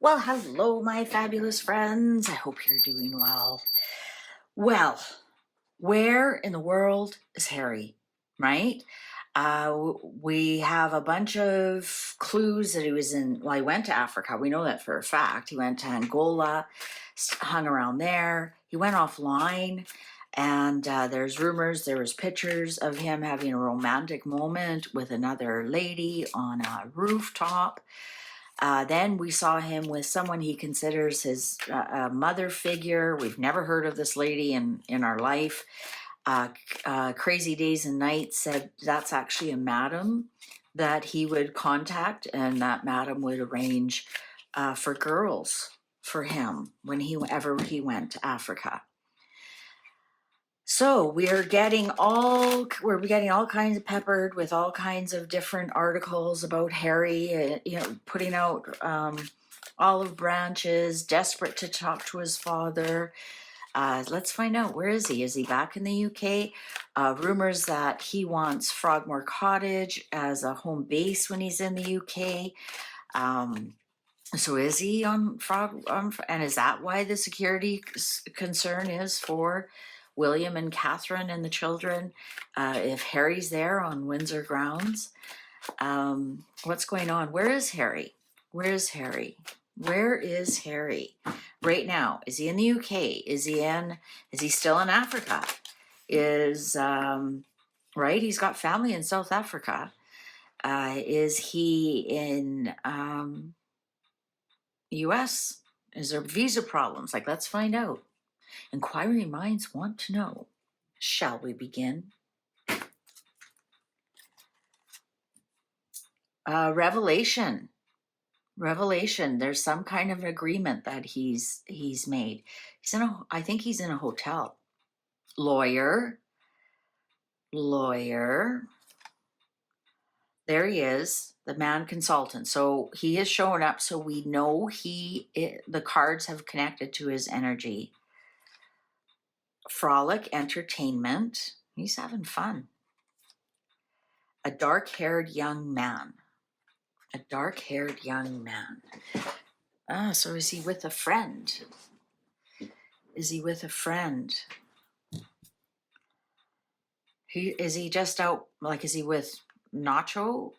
Well, hello, my fabulous friends. I hope you're doing well. Well, where in the world is Harry, right? We have a bunch of clues that he was in. Well, he went to Africa. We know that for a fact. He went to Angola, hung around there. He went offline, and there's rumors, there was pictures of him having a romantic moment with another lady on a rooftop. Then we saw him with someone he considers his mother figure. We've never heard of this lady in our life. Crazy Days and Nights said that's actually a madam that he would contact, and that madam would arrange for girls for him whenever he went to Africa. So we're getting all kinds of peppered with all kinds of different articles about Harry, putting out olive branches, desperate to talk to his father. Let's find out, where is he? Is he back in the UK? Rumors that he wants Frogmore Cottage as a home base when he's in the UK. So is he on and is that why the security concern is for William and Catherine and the children? If Harry's there on Windsor grounds, what's going on? Where is Harry? Where is Harry? Where is Harry right now? Is he in the UK? Is he still in Africa? Right? He's got family in South Africa. Is he in US? Is there visa problems? Let's find out. Inquiring minds want to know. Shall we begin? Revelation. There's some kind of agreement that he's made. I think he's in a hotel. Lawyer. There he is, the man consultant. So he has shown up, so we know the cards have connected to his energy. Frolic entertainment. He's having fun. A dark-haired young man. So is he with a friend? Is he just out, is he with Nacho?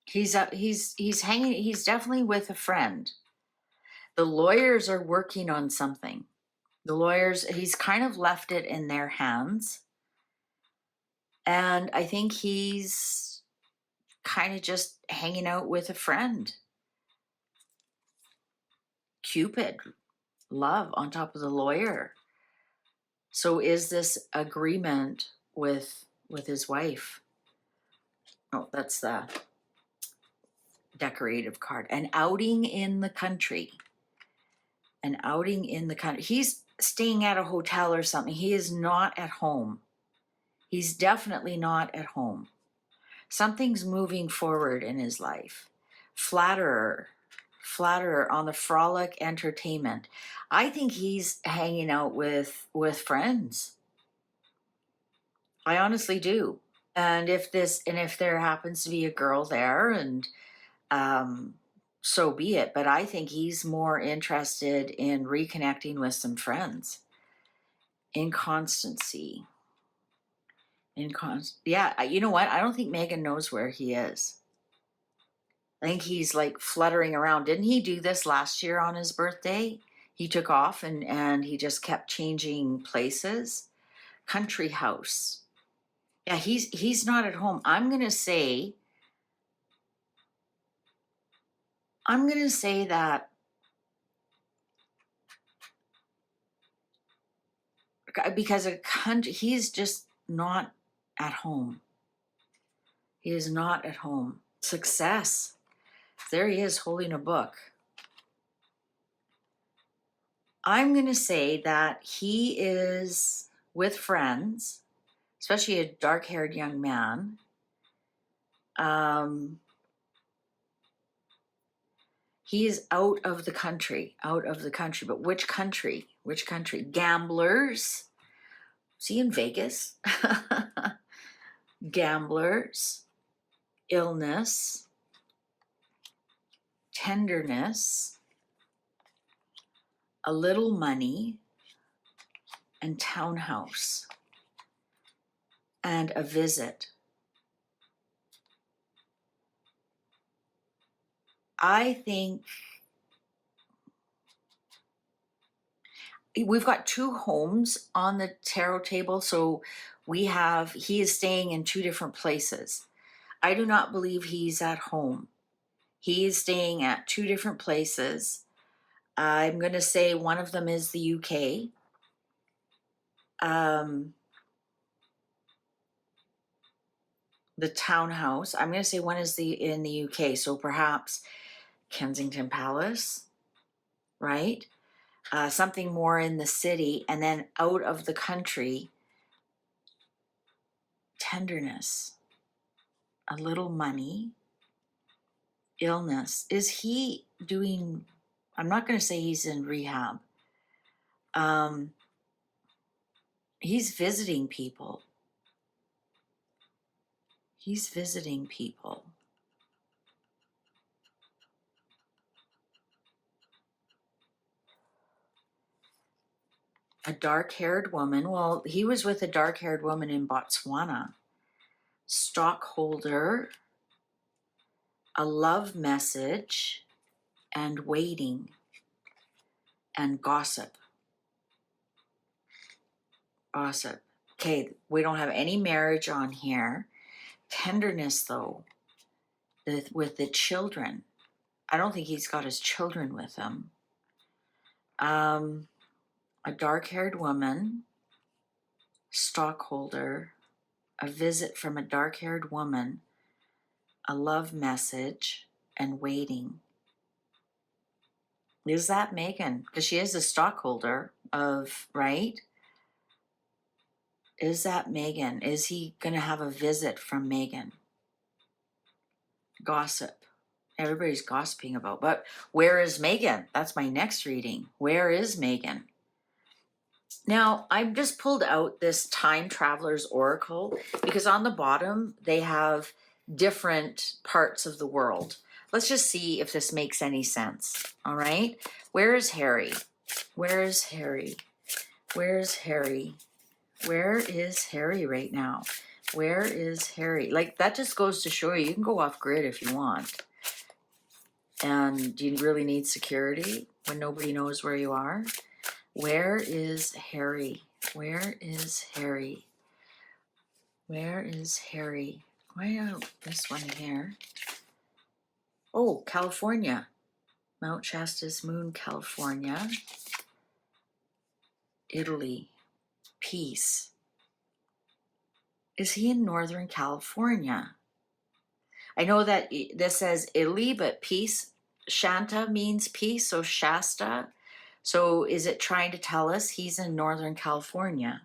He's hanging, he's definitely with a friend. The lawyers are working on something. He's kind of left it in their hands. And I think he's kind of just hanging out with a friend. Cupid, love on top of the lawyer. So is this agreement with his wife? Oh, that's the decorative card. An outing in the country. He's staying at a hotel or something. He is not at home. He's definitely not at home. Something's moving forward in his life. Flatterer on the Frolic entertainment. I think he's hanging out with friends. I honestly do. And if there happens to be a girl there, and so be it. But I think he's more interested in reconnecting with some friends. Inconstancy. Yeah, you know what? I don't think Meghan knows where he is. I think he's fluttering around. Didn't he do this last year on his birthday? He took off and he just kept changing places. Country house. Yeah, he's not at home. I'm gonna say that because he's just not at home. He is not at home. Success. There he is holding a book. I'm going to say that he is with friends, especially a dark-haired young man. He is out of the country. But which country? Gamblers. Is he in Vegas? Gamblers. illness, tenderness, a little money, and townhouse, and a visit. I think we've got 2 homes on the tarot table, so he is staying in 2 different places. I do not believe he's at home. He is staying at 2 different places. I'm going to say one of them is the UK. The townhouse, I'm going to say one is in the UK, so perhaps Kensington Palace, right? Something more in the city, and then out of the country, tenderness, a little money, illness. Is he doing, I'm not going to say he's in rehab. He's visiting people. He's visiting people. A dark-haired woman. Well, he was with a dark-haired woman in Botswana. Stockholder, a love message, and waiting, and gossip. Gossip. Okay, we don't have any marriage on here. Tenderness, though, with the children. I don't think he's got his children with him. A dark-haired woman, stockholder, a visit from a dark-haired woman, a love message, and waiting. Is that Meghan? Because she is a stockholder of, right? Is that Meghan? Is he going to have a visit from Meghan? Gossip. Everybody's gossiping about, but where is Meghan? That's my next reading. Where is Meghan? Now, I've just pulled out this Time Traveler's Oracle because on the bottom, they have different parts of the world. Let's just see if this makes any sense, all right? Where is Harry? Where is Harry? Where is Harry? Where is Harry right now? Where is Harry? Like, that just goes to show you can go off grid if you want. And do you really need security when nobody knows where you are? Where is Harry? Where is Harry? Where is Harry? Why out this one here? Oh, California. Mount Shasta's Moon, California. Italy. Peace. Is he in Northern California? I know that this says Italy, but peace, Shanta means peace, so Shasta. So is it trying to tell us he's in Northern California?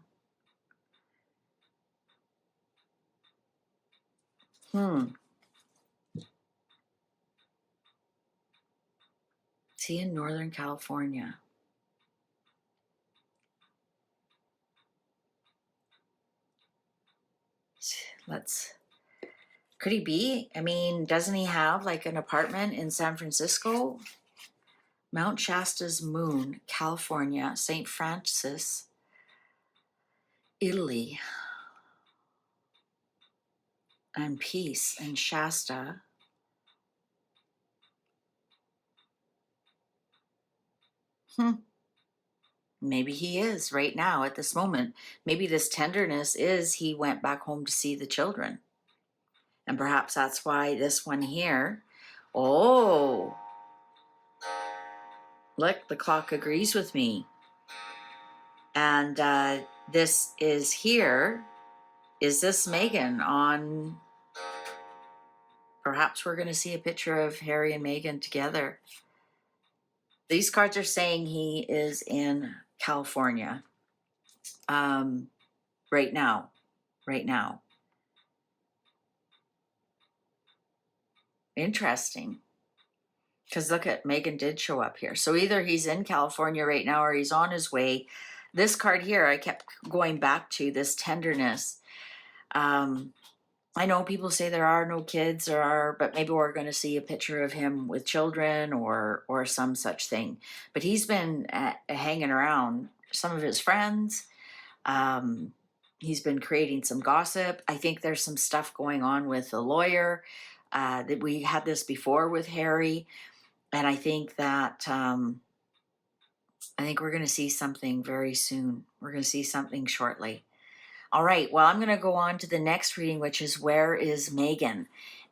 Is he in Northern California? Could he be? I mean, doesn't he have like an apartment in San Francisco? Mount Shasta's Moon, California, St. Francis, Italy, and peace, and Shasta. Maybe he is right now at this moment. Maybe this tenderness is he went back home to see the children. And perhaps that's why this one here, oh, look, the clock agrees with me. And this is here. Is this Meghan on? Perhaps we're going to see a picture of Harry and Meghan together. These cards are saying he is in California right now. Right now. Interesting. Because look at, Meghan did show up here. So either he's in California right now or he's on his way. This card here, I kept going back to this tenderness. I know people say there are no kids, but maybe we're going to see a picture of him with children or some such thing. But he's been hanging around some of his friends. Um, he's been creating some gossip. I think there's some stuff going on with the lawyer. That we had this before with Harry, and I think that I think we're going to see something very soon. We're going to see something shortly. All right, well, I'm going to go on to the next reading, which is Where is Meghan?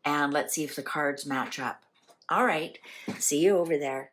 And let's see if the cards match up. All right, see you over there.